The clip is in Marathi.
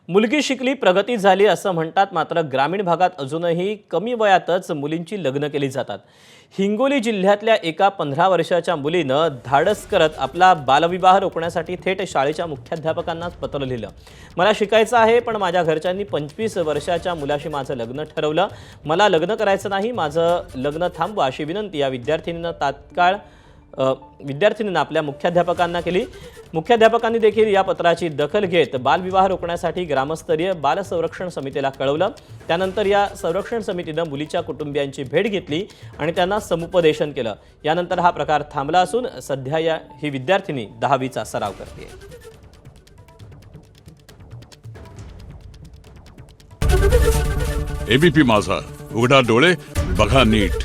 मुलगी शिकली प्रगती झाली असं म्हणतात, मात्र ग्रामीण भागात अजूनही कमी वयातच मुलींची लग्न केली जातात। हिंगोली जिल्ह्यातल्या एका 15 वर्षाच्या मुलीनं धाडस करत आपला बालविवाह रोखण्यासाठी थेट शाळेच्या मुख्याध्यापकांनाच पत्र लिहिलं। मला शिकायचं आहे, पण माझ्या घरच्यांनी 25 वर्षाच्या मुलाशी माझं लग्न ठरवलं। मला लग्न करायचं नाही, माझं लग्न थांबवा अशी विनंती या विद्यार्थिनीनं आपल्या मुख्याध्यापकांना केली। मुख्याध्यापकांनी देखील या पत्राची दखल घेत बालविवाह रोखण्यासाठी ग्रामस्तरीय बाल संरक्षण समितीला कळवलं। त्यानंतर या संरक्षण समितीनं मुलीच्या कुटुंबियांची भेट घेतली आणि त्यांना समुपदेशन केलं। यानंतर हा प्रकार थांबला असून सध्या ही विद्यार्थिनी 10वीचा सराव करते। एबीपी माझा, उघडा डोळे बघा नीट।